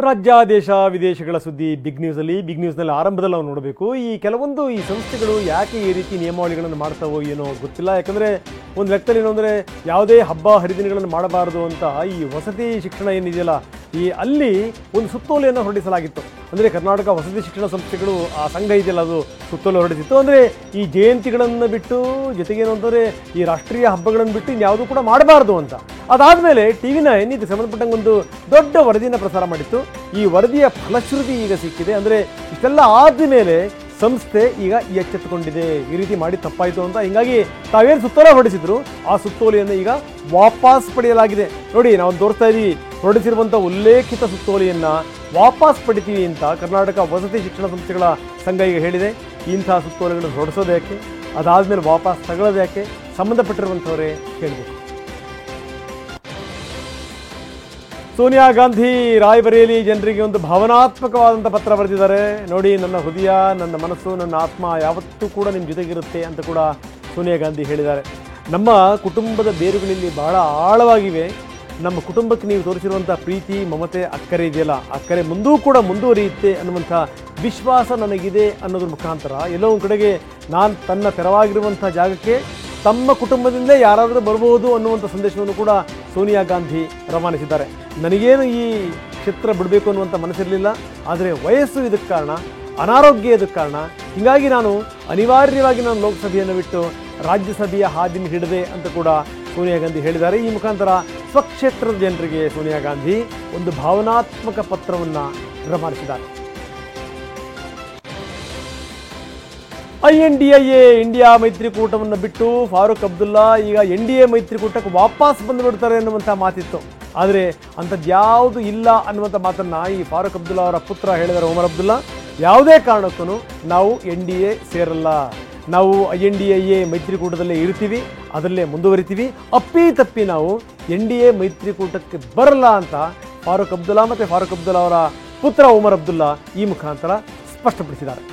ರಾಜ್ಯ ದೇಶ ವಿದೇಶಗಳ ಸುದ್ದಿ ಬಿಗ್ ನ್ಯೂಸ್ನಲ್ಲಿ ಆರಂಭದಲ್ಲಿ ನಾವು ನೋಡಬೇಕು. ಕೆಲವೊಂದು ಸಂಸ್ಥೆಗಳು ಯಾಕೆ ಈ ರೀತಿ ನಿಯಮಾವಳಿಗಳನ್ನು ಮಾಡ್ತಾವೋ ಏನೋ ಗೊತ್ತಿಲ್ಲ. ಯಾಕಂದರೆ ಒಂದು ಲೆಕ್ಕದಲ್ಲಿ ಏನು ಅಂದರೆ ಯಾವುದೇ ಹಬ್ಬ ಹರಿದಿನಗಳನ್ನು ಮಾಡಬಾರದು ಅಂತ ಈ ವಸತಿ ಶಿಕ್ಷಣ ಏನಿದೆಯಲ್ಲ ಅಲ್ಲಿ ಒಂದು ಸುತ್ತೋಲೆಯನ್ನು ಹೊರಡಿಸಲಾಗಿತ್ತು. ಅಂದರೆ ಕರ್ನಾಟಕ ವಸತಿ ಶಿಕ್ಷಣ ಸಂಸ್ಥೆಗಳು ಆ ಸಂಘ ಇದೆಯಲ್ಲ ಅದು ಸುತ್ತೋಲೆ ಹೊರಡಿಸಿತ್ತು. ಅಂದರೆ ಈ ಜಯಂತಿಗಳನ್ನು ಬಿಟ್ಟು ಜೊತೆಗೇನು ಅಂತಂದರೆ ಈ ರಾಷ್ಟ್ರೀಯ ಹಬ್ಬಗಳನ್ನು ಬಿಟ್ಟು ಇನ್ಯಾವುದೂ ಕೂಡ ಮಾಡಬಾರ್ದು ಅಂತ. ಅದಾದಮೇಲೆ TV9 ಇದಕ್ಕೆ ಸಂಬಂಧಪಟ್ಟಂಗೆ ಒಂದು ದೊಡ್ಡ ವರದಿಯನ್ನು ಪ್ರಸಾರ ಮಾಡಿತ್ತು. ಈ ವರದಿಯ ಫಲಶ್ರುತಿ ಈಗ ಸಿಕ್ಕಿದೆ. ಅಂದರೆ ಇಷ್ಟೆಲ್ಲ ಆದಮೇಲೆ ಸಂಸ್ಥೆ ಈಗ ಎಚ್ಚೆತ್ತುಕೊಂಡಿದೆ, ಈ ರೀತಿ ಮಾಡಿ ತಪ್ಪಾಯಿತು ಅಂತ. ಹೀಗಾಗಿ ತಾವೇನು ಸುತ್ತೋಲೆ ಹೊರಡಿಸಿದ್ರು ಆ ಸುತ್ತೋಲೆಯನ್ನು ಈಗ ವಾಪಸ್ ಪಡೆಯಲಾಗಿದೆ. ನೋಡಿ, ನಾವು ತೋರಿಸ್ತಾ ಇದ್ದೀವಿ ಹೊರಡಿಸಿರುವಂಥ ಉಲ್ಲೇಖಿತ ಸುತ್ತೋಲೆಯನ್ನು ವಾಪಸ್ ಪಡಿತೀವಿ ಅಂತ ಕರ್ನಾಟಕ ವಸತಿ ಶಿಕ್ಷಣ ಸಂಸ್ಥೆಗಳ ಸಂಘ ಈಗ ಹೇಳಿದೆ. ಇಂಥ ಸುತ್ತೋಲೆಗಳನ್ನು ಹೊರಡಿಸೋದು ಯಾಕೆ, ಅದಾದಮೇಲೆ ವಾಪಸ್ ತಗೊಳ್ಳೋದು ಯಾಕೆ, ಸಂಬಂಧಪಟ್ಟಿರುವಂಥವರೇ ಹೇಳಬೇಕು. ಸೋನಿಯಾ ಗಾಂಧಿ ರಾಯಬರೇಲಿ ಜನರಿಗೆ ಒಂದು ಭಾವನಾತ್ಮಕವಾದಂಥ ಪತ್ರ ಬರೆದಿದ್ದಾರೆ. ನೋಡಿ, ನನ್ನ ಹೃದಯ, ನನ್ನ ಮನಸ್ಸು, ನನ್ನ ಆತ್ಮ ಯಾವತ್ತೂ ಕೂಡ ನಿಮ್ಮ ಜೊತೆಗಿರುತ್ತೆ ಅಂತ ಕೂಡ ಸೋನಿಯಾ ಗಾಂಧಿ ಹೇಳಿದ್ದಾರೆ. ನಮ್ಮ ಕುಟುಂಬದ ಬೇರುಗಳಲ್ಲಿ ಬಹಳ ಆಳವಾಗಿವೆ. ನಮ್ಮ ಕುಟುಂಬಕ್ಕೆ ನೀವು ತೋರಿಸಿರುವಂಥ ಪ್ರೀತಿ, ಮಮತೆ, ಅಕ್ಕರೆ ಇದೆಯಲ್ಲ, ಅಕ್ಕರೆ ಮುಂದೂ ಕೂಡ ಮುಂದುವರಿಯುತ್ತೆ ಅನ್ನುವಂಥ ವಿಶ್ವಾಸ ನನಗಿದೆ ಅನ್ನೋದ್ರ ಮುಖಾಂತರ ಎಲ್ಲೋ ಒಂದು ಕಡೆಗೆ ತನ್ನ ತೆರವಾಗಿರುವಂಥ ಜಾಗಕ್ಕೆ ತಮ್ಮ ಕುಟುಂಬದಿಂದ ಯಾರಾದರೂ ಬರಬಹುದು ಅನ್ನುವಂಥ ಸಂದೇಶವನ್ನು ಕೂಡ ಸೋನಿಯಾ ಗಾಂಧಿ ರವಾನಿಸಿದ್ದಾರೆ. ನನಗೇನು ಈ ಕ್ಷೇತ್ರ ಬಿಡಬೇಕು ಅನ್ನುವಂಥ ಮನಸ್ಸಿರಲಿಲ್ಲ, ಆದರೆ ವಯಸ್ಸು ಇದಕ್ಕೆ ಕಾರಣ, ಅನಾರೋಗ್ಯ ಇದಕ್ಕೆ ಕಾರಣ. ಹೀಗಾಗಿ ಅನಿವಾರ್ಯವಾಗಿ ಲೋಕಸಭೆಯನ್ನು ಬಿಟ್ಟು ರಾಜ್ಯಸಭೆಯ ಹಾದಿನ ಹಿಡಿದೆ ಅಂತ ಕೂಡ ಸೋನಿಯಾ ಗಾಂಧಿ ಹೇಳಿದ್ದಾರೆ. ಈ ಮುಖಾಂತರ ಸ್ವಕ್ಷೇತ್ರದ ಜನರಿಗೆ ಸೋನಿಯಾ ಗಾಂಧಿ ಒಂದು ಭಾವನಾತ್ಮಕ ಪತ್ರವನ್ನು ರವಾನಿಸಿದ್ದಾರೆ. INDIA ಇಂಡಿಯಾ ಮೈತ್ರಿಕೂಟವನ್ನು ಬಿಟ್ಟು ಫಾರೂಕ್ ಅಬ್ದುಲ್ಲಾ ಈಗ NDA ಮೈತ್ರಿಕೂಟಕ್ಕೆ ವಾಪಸ್ ಬಂದುಬಿಡ್ತಾರೆ ಅನ್ನುವಂಥ ಮಾತಿತ್ತು. ಆದರೆ ಅಂಥದ್ದು ಯಾವುದು ಇಲ್ಲ ಅನ್ನುವಂಥ ಮಾತನ್ನು ಈ ಫಾರೂಕ್ ಅಬ್ದುಲ್ಲಾ ಅವರ ಪುತ್ರ ಹೇಳಿದ್ದಾರೆ, ಉಮರ್ ಅಬ್ದುಲ್ಲಾ. ಯಾವುದೇ ಕಾರಣಕ್ಕೂ ನಾವು NDA ಸೇರಲ್ಲ, ನಾವು INDIA ಮೈತ್ರಿಕೂಟದಲ್ಲೇ ಇರ್ತೀವಿ, ಅದರಲ್ಲೇ ಮುಂದುವರಿತೀವಿ, ಅಪ್ಪಿ ನಾವು NDA ಮೈತ್ರಿಕೂಟಕ್ಕೆ ಬರಲ್ಲ ಅಂತ ಫಾರೂಕ್ ಅಬ್ದುಲ್ಲಾ ಮತ್ತು ಫಾರೂಕ್ ಅಬ್ದುಲ್ಲಾ ಅವರ ಪುತ್ರ ಉಮರ್ ಅಬ್ದುಲ್ಲಾ ಈ ಮುಖಾಂತರ ಸ್ಪಷ್ಟಪಡಿಸಿದ್ದಾರೆ.